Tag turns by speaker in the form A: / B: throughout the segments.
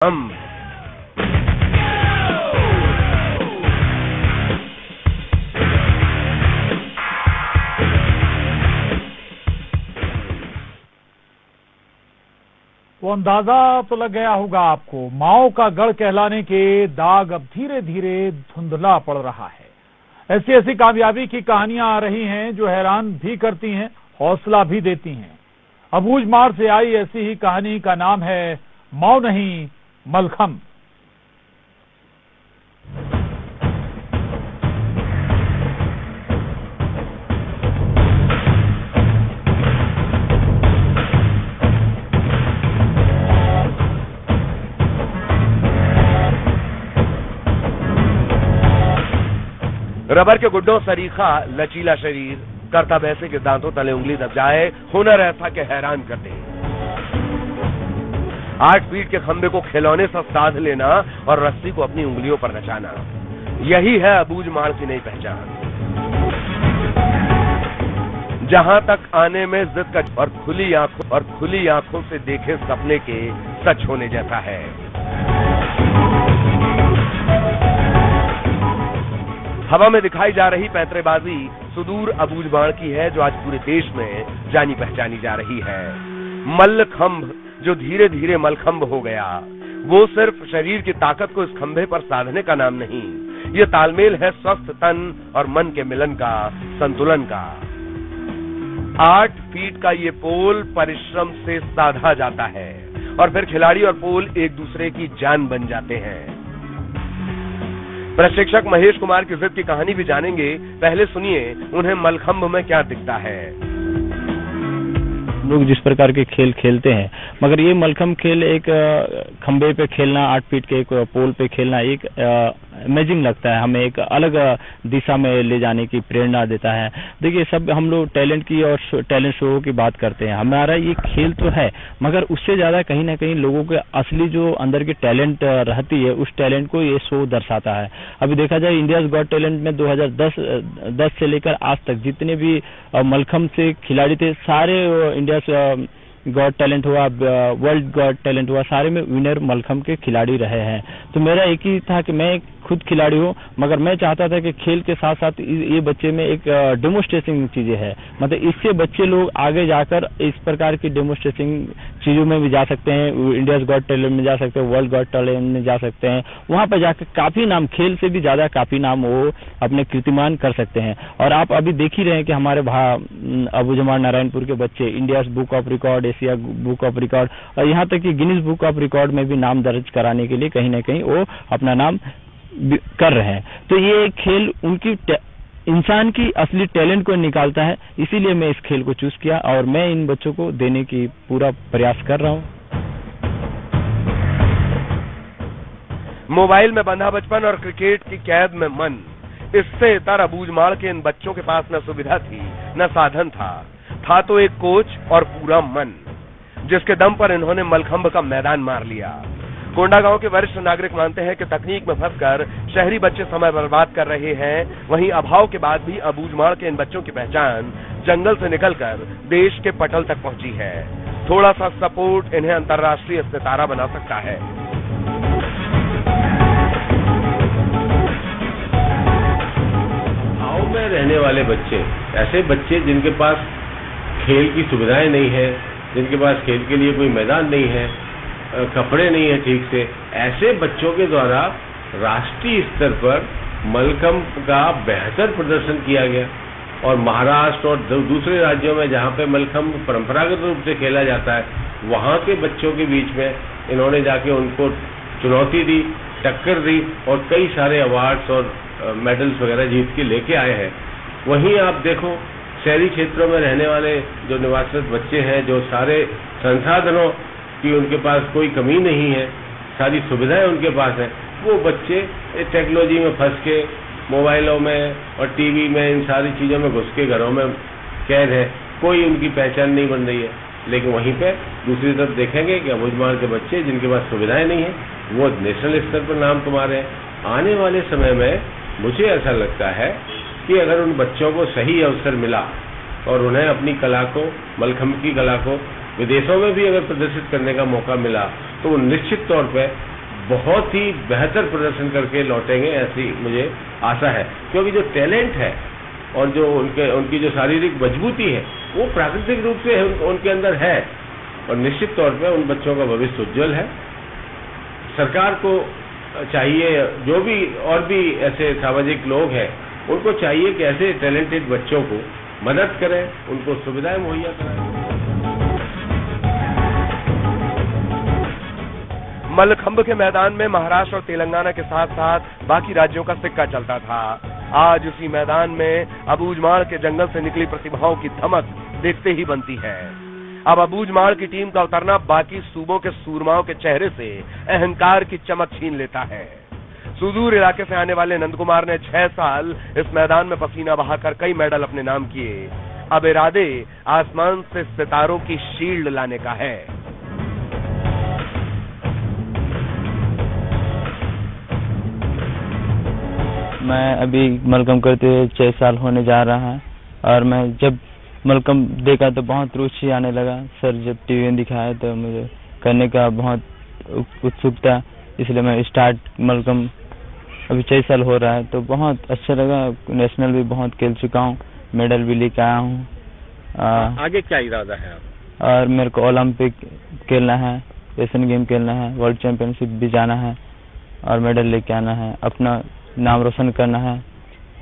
A: हम
B: वो अंदाजा तो लग गया होगा आपको, माओ का गढ़ कहलाने के दाग अब धीरे धीरे धुंधला पड़ रहा है। ऐसी ऐसी कामयाबी की कहानियां आ रही हैं जो हैरान भी करती हैं, हौसला भी देती हैं। अबूझमाड़ से आई ऐसी ही कहानी का नाम है माओ नहीं मलखंभ।
A: रबर के गुड्डों सरीखा लचीला शरीर, करता भैंसे के दांतों तले उंगली दब जाए, हुनर ऐसा के हैरान कर दे। 8 फीट के खंबे को खिलौने सा साध लेना और रस्सी को अपनी उंगलियों पर नचाना, यही है अबूझमाड़ की नई पहचान। जहां तक आने में जिद का और खुली आंखों से देखे सपने के सच होने जैसा है। हवा में दिखाई जा रही पैंतरेबाजी सुदूर अबूझमाड़ की है, जो आज पूरे देश में जानी पहचानी जा रही है। मल्लखंभ जो धीरे धीरे मलखंभ हो गया, वो सिर्फ शरीर की ताकत को इस खंभे पर साधने का नाम नहीं, ये तालमेल है स्वस्थ तन और मन के मिलन का, संतुलन का। 8 फीट का ये पोल परिश्रम से साधा जाता है और फिर खिलाड़ी और पोल एक दूसरे की जान बन जाते हैं। प्रशिक्षक महेश कुमार की जिद की कहानी भी जानेंगे। पहले सुनिए उन्हें मलखंभ में क्या दिखता है।
C: लोग जिस प्रकार के खेल खेलते हैं, मगर ये मलखंभ खेल एक खंबे पे खेलना, 8 फीट के एक पोल पे खेलना एक अमेजिंग लगता है, हमें एक अलग दिशा में ले जाने की प्रेरणा देता है। देखिए, सब हम लोग टैलेंट की और टैलेंट शो की बात करते हैं, हमारा ये खेल तो है, मगर उससे ज्यादा कहीं ना कहीं लोगों के असली जो अंदर की टैलेंट रहती है, उस टैलेंट को ये शो दर्शाता है। अभी देखा जाए इंडियाज गॉट टैलेंट में 2010 से लेकर आज तक जितने भी मलखंभ से खिलाड़ी थे, सारे इंडिया गॉड टैलेंट हुआ, वर्ल्ड गॉड टैलेंट हुआ, सारे में विनर मलखंभ के खिलाड़ी रहे हैं। तो मेरा एक ही था कि मैं खुद खिलाड़ी हूँ, मगर मैं चाहता था कि खेल के साथ साथ ये बच्चे में एक डेमोन्स्ट्रेशन चीजें है, मतलब इससे बच्चे लोग आगे जाकर इस प्रकार की डेमोन्स्ट्रेशन चीजों में भी जा सकते हैं, इंडियाज गॉड टैलेंट में जा सकते हैं, वर्ल्ड गॉड टैलेंट में जा सकते हैं। वहां पर जाकर काफी नाम, खेल से भी ज्यादा काफी नाम वो अपने कीर्तिमान कर सकते हैं। और आप अभी देख ही रहे हैं कि हमारे अबूझमाड़ नारायणपुर के बच्चे India's book of record, Asia book of record और यहाँ तक कि गिनीज बुक ऑफ रिकॉर्ड में भी नाम दर्ज कराने के लिए कहीं ना कहीं वो अपना नाम कर रहे हैं। तो ये खेल उनकी इंसान की असली टैलेंट को निकालता है, इसीलिए मैं इस खेल को चूज किया और मैं इन बच्चों को देने की पूरा प्रयास कर रहा हूँ।
A: मोबाइल में बंधा बचपन और क्रिकेट की कैद में मन, इससे इतर अबूझमाड़ के इन बच्चों के पास न सुविधा थी न साधन था तो एक कोच और पूरा मन, जिसके दम पर इन्होंने मलखंभ का मैदान मार लिया। कोंडागांव के वरिष्ठ नागरिक मानते हैं कि तकनीक में फंसकर शहरी बच्चे समय बर्बाद कर रहे हैं। वहीं अभाव के बाद भी अबूझमाड़ के इन बच्चों की पहचान जंगल से निकलकर देश के पटल तक पहुंची है। थोड़ा सा सपोर्ट इन्हें अंतर्राष्ट्रीय सितारा बना सकता है।
D: गांव में रहने वाले बच्चे, ऐसे बच्चे जिनके पास खेल की सुविधाएं नहीं है, जिनके पास खेल के लिए कोई मैदान नहीं है, कपड़े नहीं है ठीक से, ऐसे बच्चों के द्वारा राष्ट्रीय स्तर पर मलखंभ का बेहतर प्रदर्शन किया गया। और महाराष्ट्र और दूसरे राज्यों में जहां पे मलखंभ परंपरागत रूप से खेला जाता है, वहां के बच्चों के बीच में इन्होंने जाके उनको चुनौती दी, टक्कर दी और कई सारे अवार्ड्स और मेडल्स वगैरह जीत के लेके आए हैं। वहीं आप देखो, शहरी क्षेत्रों में रहने वाले जो निवासित बच्चे हैं, जो सारे संसाधनों कि उनके पास कोई कमी नहीं है, सारी सुविधाएं उनके पास है, वो बच्चे टेक्नोलॉजी में फंस के मोबाइलों में और टीवी में इन सारी चीज़ों में घुस के घरों में कैद है, कोई उनकी पहचान नहीं बन रही है। लेकिन वहीं पे दूसरी तरफ देखेंगे कि अबूझमाड़ के बच्चे जिनके पास सुविधाएं नहीं है, वो नेशनल स्तर पर नाम कमा रहे हैं। आने वाले समय में मुझे ऐसा लगता है कि अगर उन बच्चों को सही अवसर मिला और उन्हें अपनी कला को, मलखंभ की कला को विदेशों में भी अगर प्रदर्शित करने का मौका मिला तो वो निश्चित तौर पे बहुत ही बेहतर प्रदर्शन करके लौटेंगे, ऐसी मुझे आशा है। क्योंकि जो टैलेंट है और जो उनकी जो शारीरिक मजबूती है वो प्राकृतिक रूप से उनके अंदर है, और निश्चित तौर पे उन बच्चों का भविष्य उज्जवल है। सरकार को चाहिए, जो भी और भी ऐसे सामाजिक लोग हैं, उनको चाहिए कि ऐसे टैलेंटेड बच्चों को मदद करें, उनको सुविधाएं मुहैया कराएं।
A: मल्लखंब के मैदान में महाराष्ट्र और तेलंगाना के साथ साथ बाकी राज्यों का सिक्का चलता था। आज उसी मैदान में अबूझमाड़ के जंगल से निकली प्रतिभाओं की धमक देखते ही बनती है। अब अबूझमाड़ की टीम का उतरना बाकी सूबों के सूरमाओं के चेहरे से अहंकार की चमक छीन लेता है। सुदूर इलाके से आने वाले नंदकुमार ने 6 साल इस मैदान में पसीना बहाकर कई मेडल अपने नाम किए। अब इरादे आसमान से सितारों की शील्ड लाने का है।
C: मैं अभी मलकम करते हुए 6 साल होने जा रहा है, और मैं जब मलकम देखा तो बहुत रुचि आने लगा। सर जब टीवी में दिखाया तो मुझे करने का बहुत उत्सुकता, इसलिए मैं स्टार्ट मलकम अभी 6 साल हो रहा है, तो बहुत अच्छा लगा। नेशनल भी बहुत खेल चुका हूँ, मेडल भी लेके आया हूँ।
E: आगे क्या इरादा है आप?
C: और मेरे को ओलंपिक खेलना है, एशियन गेम खेलना है, वर्ल्ड चैंपियनशिप भी जाना है और मेडल लेके आना है। अपना नाम रोशन करना है,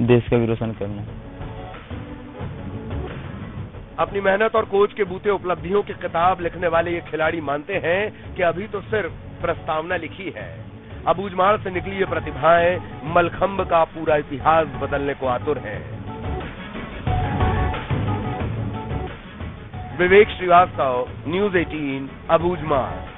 C: देश का भी रोशन करना है।
A: अपनी मेहनत और कोच के बूते उपलब्धियों की किताब लिखने वाले ये खिलाड़ी मानते हैं कि अभी तो सिर्फ प्रस्तावना लिखी है। अबूझमाड़ से निकली ये प्रतिभाएं मलखंब का पूरा इतिहास बदलने को आतुर हैं। विवेक श्रीवास्तव, न्यूज़ 18, अबूझमाड़।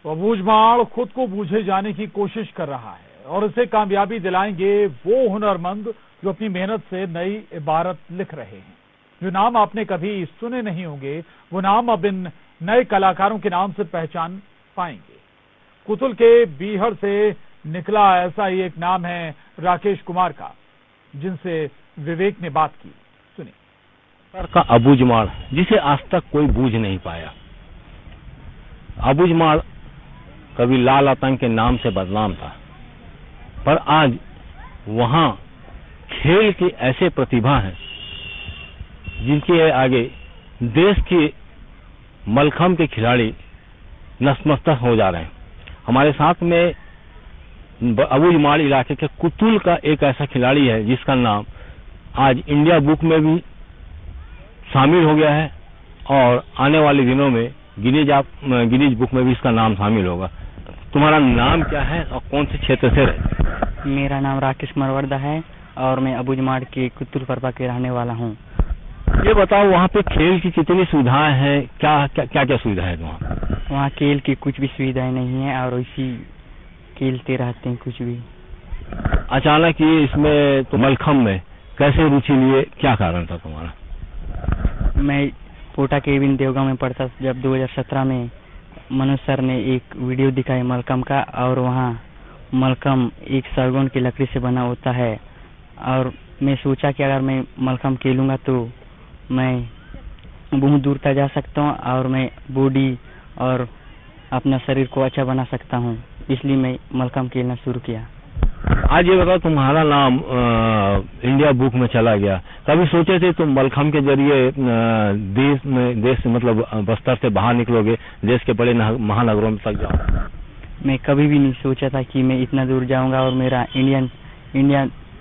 B: अबूझमाड़ खुद को बूझे जाने की कोशिश कर रहा है और इसे कामयाबी दिलाएंगे वो हुनरमंद जो अपनी मेहनत से नई इबारत लिख रहे हैं। जो नाम आपने कभी सुने नहीं होंगे, वो नाम अब इन नए कलाकारों के नाम से पहचान पाएंगे। कुतुल के बीहड़ से निकला ऐसा ही एक नाम है राकेश कुमार का, जिनसे विवेक ने बात की। सुनिए।
E: का अबूझमाड़, जिसे आज तक कोई बूझ नहीं पाया। अबूझमाड़ कभी लाल आतंक के नाम से बदनाम था, पर आज वहां खेल की ऐसे प्रतिभा है जिनके आगे देश के मलखंब के खिलाड़ी नतमस्तक हो जा रहे हैं। हमारे साथ में अबूझमाड़ इलाके के कुतुल का एक ऐसा खिलाड़ी है जिसका नाम आज इंडिया बुक में भी शामिल हो गया है और आने वाले दिनों में गिनीज बुक में भी इसका नाम शामिल होगा। तुम्हारा नाम क्या है और कौन से क्षेत्र से रहते?
F: मेरा नाम राकेश मरवर्दा है और मैं अबूझमाड़ के कुतुल परपा के रहने वाला हूँ।
E: ये बताओ वहाँ पे खेल की कितनी सुविधाएं हैं, क्या सुविधा है वहाँ?
F: वहाँ खेल की कुछ भी सुविधाएं नहीं है और इसी खेलते रहते हैं कुछ भी।
E: अचानक ये इसमें तो मलखंब में कैसे रुचि लिए, क्या कारण था तुम्हारा?
F: मैं कोटा के विन देवगांव में पढ़ता, जब 2017 में मनोज सर ने एक वीडियो दिखाया मलखंब का, और वहाँ मलखंब एक सरगोन की लकड़ी से बना होता है, और मैं सोचा कि अगर मैं मलखंब खेलूंगा तो मैं बहुत दूर तक जा सकता हूँ और मैं बॉडी और अपना शरीर को अच्छा बना सकता हूँ, इसलिए मैं मलखंब खेलना शुरू किया।
E: आज ये बताओ, तुम्हारा नाम इंडिया बुक में चला गया, कभी सोचे थे तुम मलखंब के जरिए देश मतलब बस्तर से बाहर निकलोगे, देश के बड़े महानगरों में तक जाओ?
F: मैं कभी भी नहीं सोचा था कि मैं इतना दूर जाऊंगा और मेरा इंडियन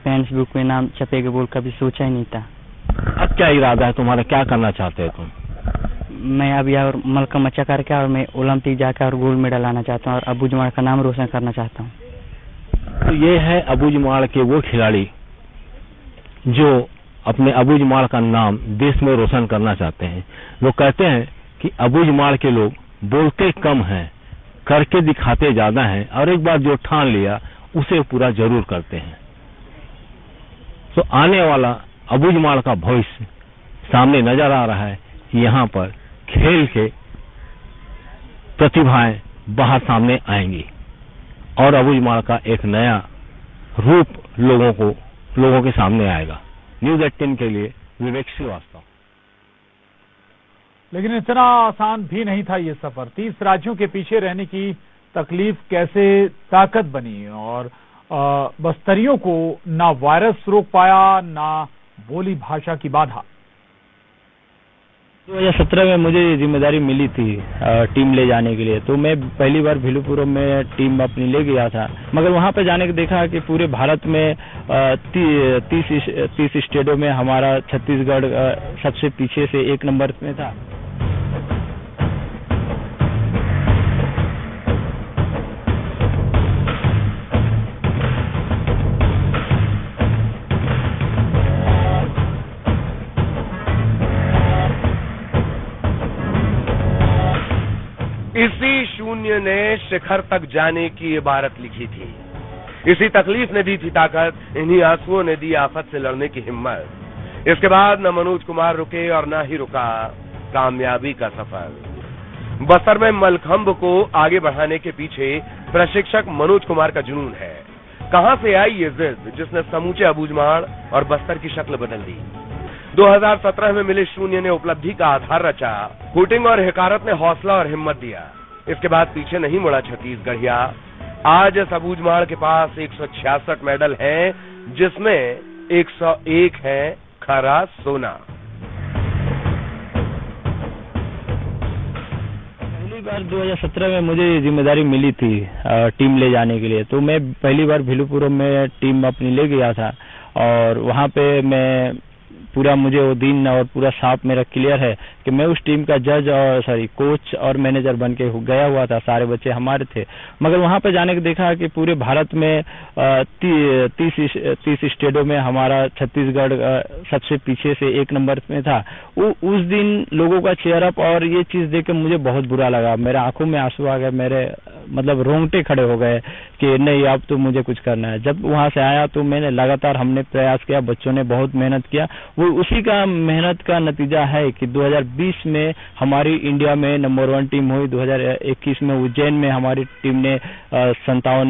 F: फैंस बुक में नाम छपेगा, बोल कभी सोचा ही नहीं था।
E: अब क्या इरादा है तुम्हारा, क्या करना चाहते हो तुम?
F: मैं अभी और मलखंब अच्छा करके और मैं ओलंपिक जाकर और गोल्ड मेडल लाना चाहता हूँ और अबूझमाड़ का नाम रोशन करना चाहता हूँ।
E: तो ये है अबूझमाड़ के वो खिलाड़ी जो अपने अबूझमाड़ का नाम देश में रोशन करना चाहते हैं। वो कहते हैं कि अबूझमाड़ के लोग बोलते कम हैं, करके दिखाते ज्यादा हैं, और एक बार जो ठान लिया उसे पूरा जरूर करते हैं। तो आने वाला अबूझमाड़ का भविष्य सामने नजर आ रहा है कि यहाँ पर खेल के प्रतिभाएं बाहर सामने आएंगी और अबूझमाड़ का एक नया रूप लोगों के सामने आएगा। न्यूज़ 18 के लिए विवेक श्रीवास्तव।
B: लेकिन इतना आसान भी नहीं था ये सफर। 30 राज्यों के पीछे रहने की तकलीफ कैसे ताकत बनी और बस्तरियों को ना वायरस रोक पाया ना बोली भाषा की बाधा।
C: 2017 में मुझे ये जिम्मेदारी मिली थी टीम ले जाने के लिए, तो मैं पहली बार भिलुपुरम में टीम अपनी ले गया था। मगर वहां पे जाने के देखा कि पूरे भारत में 30 स्टेटों में हमारा छत्तीसगढ़ सबसे पीछे से 1 नंबर में था।
A: इसी शून्य ने शिखर तक जाने की इबारत लिखी थी। इसी तकलीफ ने दी थी ताकत, इन्हीं आंसुओं ने दी आफत से लड़ने की हिम्मत। इसके बाद न मनोज कुमार रुके और न ही रुका कामयाबी का सफर। बस्तर में मलखंभ को आगे बढ़ाने के पीछे प्रशिक्षक मनोज कुमार का जुनून है। कहां से आई ये जिद जिसने समूचे अबूझमाड़ और बस्तर की शक्ल बदल दी। 2017 में मिले शून्य ने उपलब्धि का आधार रचा। हुटिंग और हिकारत ने हौसला और हिम्मत दिया। इसके बाद पीछे नहीं मुड़ा छत्तीसगढ़िया। आज इस अबूझमाड़ के पास 166 मेडल हैं, जिसमें 101 है खरा सोना।
C: पहली बार 2017 में मुझे ये जिम्मेदारी मिली थी टीम ले जाने के लिए, तो मैं पहली बार भिलुपुरम में टीम अपनी ले गया था और वहां पे मैं पूरा मुझे वो दिन और पूरा साफ मेरा क्लियर है कि मैं उस टीम का जज और कोच और मैनेजर बन के गया हुआ था। सारे बच्चे हमारे थे। मगर वहां पे जाने के देखा कि पूरे भारत में 30 स्टेटों में हमारा छत्तीसगढ़ सबसे पीछे से 1 नंबर में था। उस दिन लोगों का चेयर अप और ये चीज देख के मुझे बहुत बुरा लगा। मेरे आंखों में आंसू आ गए, मेरे मतलब रोंगटे खड़े हो गए कि नहीं, अब तो मुझे कुछ करना है। जब वहां से आया तो मैंने लगातार हमने प्रयास किया, बच्चों ने बहुत मेहनत किया। वो उसी का मेहनत का नतीजा है कि 2020 में हमारी इंडिया में नंबर 1 टीम हुई। 2021 में उज्जैन में हमारी टीम ने 57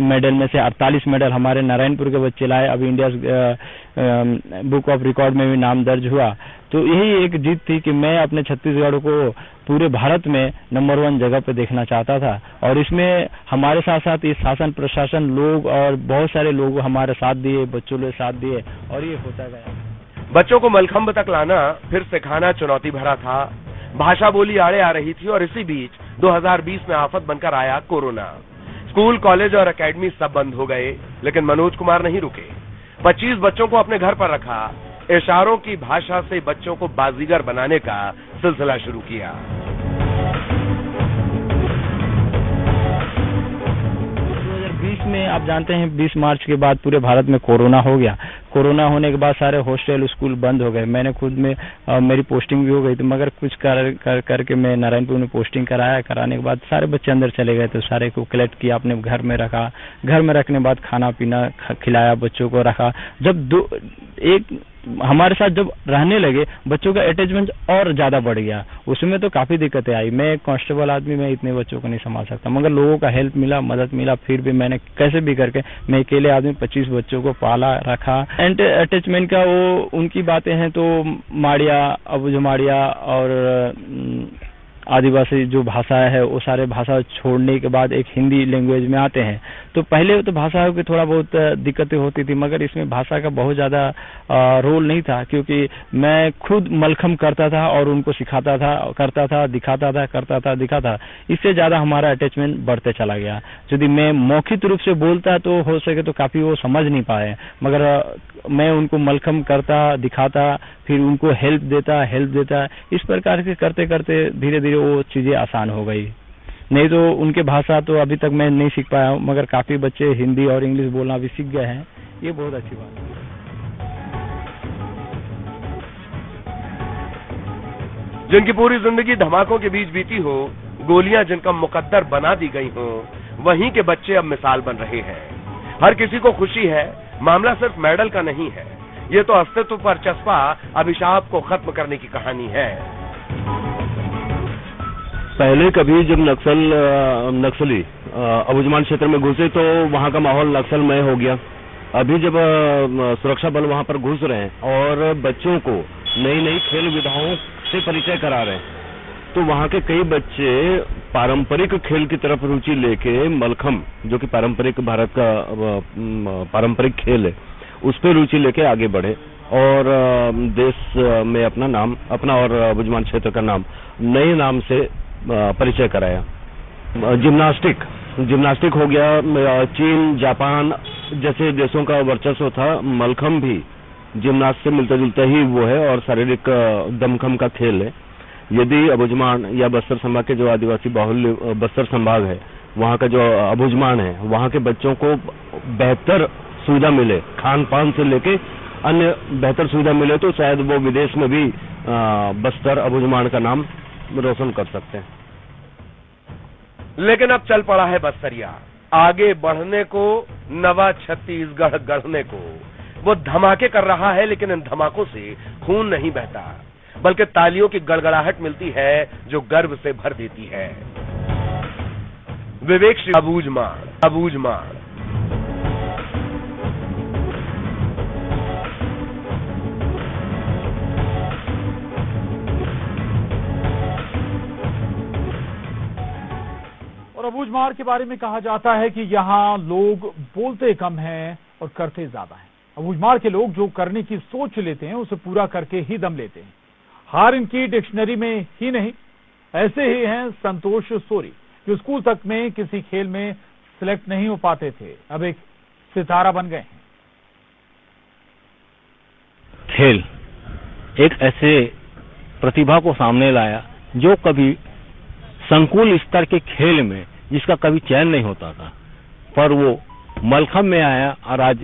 C: मेडल में से 48 मेडल हमारे नारायणपुर के बच्चे लाए। अभी इंडिया बुक ऑफ रिकॉर्ड में भी नाम दर्ज हुआ। तो यही एक जीत थी कि मैं अपने छत्तीसगढ़ को पूरे भारत में नंबर 1 जगह पे देखना चाहता था। और इसमें हमारे साथ साथ ये शासन प्रशासन लोग और बहुत सारे लोग हमारे साथ दिए, बच्चों ने साथ दिए और ये होता गया।
A: बच्चों को मलखंभ तक लाना फिर सिखाना चुनौती भरा था। भाषा बोली आड़े आ रही थी और इसी बीच 2020 में आफत बनकर आया कोरोना। स्कूल, कॉलेज और एकेडमी सब बंद हो गए, लेकिन मनोज कुमार नहीं रुके। 25 बच्चों को अपने घर पर रखा। इशारों की भाषा से बच्चों को बाजीगर बनाने का सिलसिला शुरू किया।
C: 2020 में आप जानते हैं 20 मार्च के बाद पूरे भारत में कोरोना हो गया। कोरोना होने के बाद सारे हॉस्टल स्कूल बंद हो गए। मैंने खुद में मेरी पोस्टिंग भी हो गई थी, मगर कुछ करके मैं नारायणपुर में पोस्टिंग कराने के बाद सारे बच्चे अंदर चले गए। तो सारे को कलेक्ट किया, अपने घर में रखा। घर में रखने के बाद खाना पीना खिलाया, बच्चों को रखा। जब हमारे साथ जब रहने लगे, बच्चों का अटैचमेंट और ज्यादा बढ़ गया। उसमें तो काफी दिक्कतें आई। मैं कांस्टेबल आदमी, मैं इतने बच्चों को नहीं संभाल सकता, मगर लोगों का हेल्प मिला, मदद मिला। फिर भी मैंने कैसे भी करके मैं अकेले आदमी 25 बच्चों को पाला, रखा। एंड अटैचमेंट का वो उनकी बातें हैं तो माड़िया, अबूझमाड़िया और आदिवासी जो भाषा है वो सारे भाषा छोड़ने के बाद एक हिंदी लैंग्वेज में आते हैं। तो पहले तो भाषाओं की थोड़ा बहुत दिक्कतें होती थी, मगर इसमें भाषा का बहुत ज्यादा रोल नहीं था, क्योंकि मैं खुद मलखंभ करता था और उनको सिखाता था, करता था, दिखाता था, करता था, दिखाता। इससे ज्यादा हमारा अटैचमेंट बढ़ते चला गया। यदि मैं मौखिक रूप से बोलता तो हो सके तो काफी वो समझ नहीं पाए, मगर मैं उनको मलखंभ करता, दिखाता, फिर उनको हेल्प देता। इस प्रकार के करते करते धीरे धीरे वो चीजें आसान हो गई। नहीं तो उनके भाषा तो अभी तक मैं नहीं सीख पाया हूँ, मगर काफी बच्चे हिंदी और इंग्लिश बोलना भी सीख गए हैं। ये बहुत अच्छी बात है।
A: जिनकी पूरी जिंदगी धमाकों के बीच बीती हो, गोलियां जिनका मुकद्दर बना दी गई हो, वहीं के बच्चे अब मिसाल बन रहे हैं। हर किसी को खुशी है। मामला सिर्फ मेडल का नहीं है, ये तो अस्तित्व पर चस्पा अभिशाप को खत्म करने की कहानी है।
D: पहले कभी जब नक्सली
E: अबुझमाड़ क्षेत्र में घुसे तो वहाँ का माहौल नक्सलमय हो गया। अभी जब सुरक्षा बल वहाँ पर घुस रहे हैं और बच्चों को नई नई खेल विधाओं से परिचय करा रहे हैं, तो वहाँ के कई बच्चे पारंपरिक खेल की तरफ रुचि लेके मलखम, जो कि पारंपरिक भारत का पारंपरिक खेल है, उस पर रुचि लेके आगे बढ़े और देश में अपना और अबुझमाड़ क्षेत्र का नाम नए नाम से परिचय कराया। जिम्नास्टिक हो गया। चीन, जापान जैसे देशों का वर्चस्व था। मलखम भी जिम्नास्ट से मिलता जुलता ही वो है और शारीरिक दमखम का खेल है। यदि अबुझमाड़ या बस्तर संभाग के जो आदिवासी बाहुल्य बस्तर संभाग है, वहाँ का जो अबुझमाड़ है, वहाँ के बच्चों को बेहतर सुविधा मिले, खान पान से लेके अन्य बेहतर सुविधा मिले, तो शायद वो विदेश में भी बस्तर अबुझमाड़ का नाम रोशन कर सकते हैं।
A: लेकिन अब चल पड़ा है बस्तरिया आगे बढ़ने को, नवा छत्तीसगढ़ गढ़ने को। वो धमाके कर रहा है, लेकिन इन धमाकों से खून नहीं बहता, बल्कि तालियों की गड़गड़ाहट मिलती है जो गर्व से भर देती है। विवेक श्री अबुझमाड़।
B: और अबुझमाड़ के बारे में कहा जाता है कि यहाँ लोग बोलते कम हैं और करते ज्यादा हैं। अबुझमाड़ के लोग जो करने की सोच लेते हैं उसे पूरा करके ही दम लेते हैं। हार इनकी डिक्शनरी में ही नहीं। ऐसे ही हैं संतोष सोरी, जो स्कूल तक में किसी खेल में सिलेक्ट नहीं हो पाते थे, अब एक सितारा बन गए हैं।
E: खेल एक ऐसे प्रतिभा को सामने लाया जो कभी संकुल स्तर के खेल में जिसका कभी चयन नहीं होता था, पर वो मलखम में आया और आज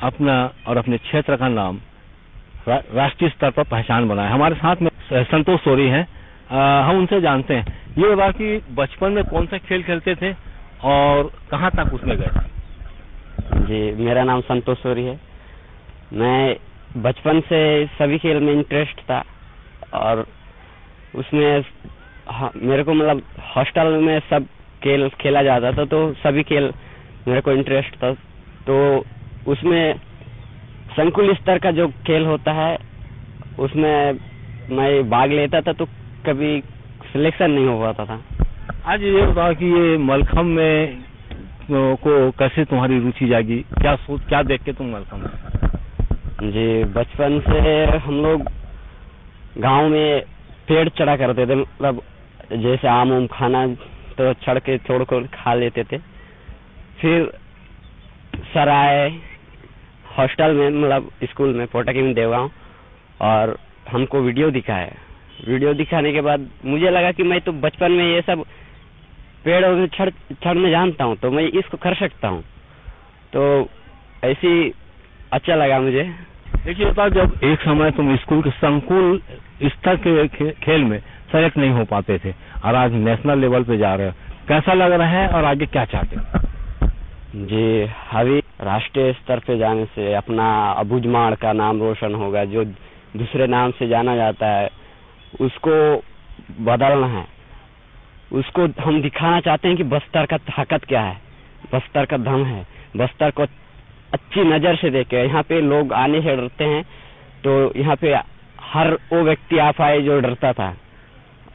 E: अपना और अपने क्षेत्र का नाम राष्ट्रीय स्तर पर पहचान बनाया। हमारे साथ में संतोष सोरी हैं, हम उनसे जानते हैं। ये बात कि बचपन में कौन सा खेल खेलते थे और कहाँ तक उसमें गए?
G: जी, मेरा नाम संतोष सोरी है। मैं बचपन से सभी खेल में इंटरेस्ट था और उसमें मेरे को मतलब हॉस्टल में सब खेल खेला जाता था, तो सभी खेल मेरे को इंटरेस्ट था। तो उसमें संकुल स्तर का जो खेल होता है उसमें मैं भाग लेता था, तो कभी सिलेक्शन नहीं हो पाता था।
E: आज ये बताओ कि ये मलखम में को कैसे तुम्हारी रुचि जागी? क्या देख के तुम मलखम में?
G: जी, बचपन से हम लोग गांव में पेड़ चढ़ा करते थे, मतलब जैसे आम खाना तो चढ़ के छोड़ कर खा लेते थे। फिर सराय हॉस्टल में, मतलब स्कूल में पोटा केबिन देवगांव, और हमको वीडियो दिखाया। वीडियो दिखाने के बाद मुझे लगा कि मैं तो बचपन में ये सब पेड़ों में चढ़ने जानता हूँ, तो मैं इसको कर सकता हूँ। तो ऐसी अच्छा लगा मुझे।
E: देखिए बता, जब एक समय तुम स्कूल के संकुल स्तर के खेल में सेलेक्ट नहीं हो पाते थे और आज नेशनल लेवल पे जा रहे हो, कैसा लग रहा है और आगे क्या चाहते हो?
G: जी, अभी राष्ट्रीय स्तर पे जाने से अपना अबुझमाड़ का नाम रोशन होगा। जो दूसरे नाम से जाना जाता है उसको बदलना है। उसको हम दिखाना चाहते हैं कि बस्तर का ताकत क्या है, बस्तर का दम है। बस्तर को अच्छी नजर से देखे। यहाँ पे लोग आने से डरते हैं, तो यहाँ पे हर वो व्यक्ति आ पाए जो डरता था,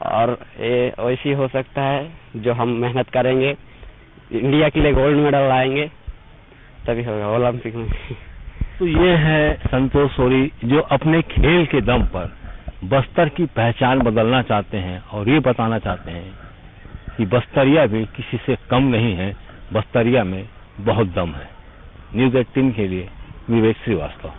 G: और ये वैसे हो सकता है जो हम मेहनत करेंगे, इंडिया के लिए गोल्ड मेडल लाएंगे, तभी होगा ओलंपिक में।
E: तो ये है संतोष सोरी, जो अपने खेल के दम पर बस्तर की पहचान बदलना चाहते हैं और ये बताना चाहते हैं कि बस्तरिया भी किसी से कम नहीं है, बस्तरिया में बहुत दम है। न्यूज़ 18 के लिए विवेक श्रीवास्तव।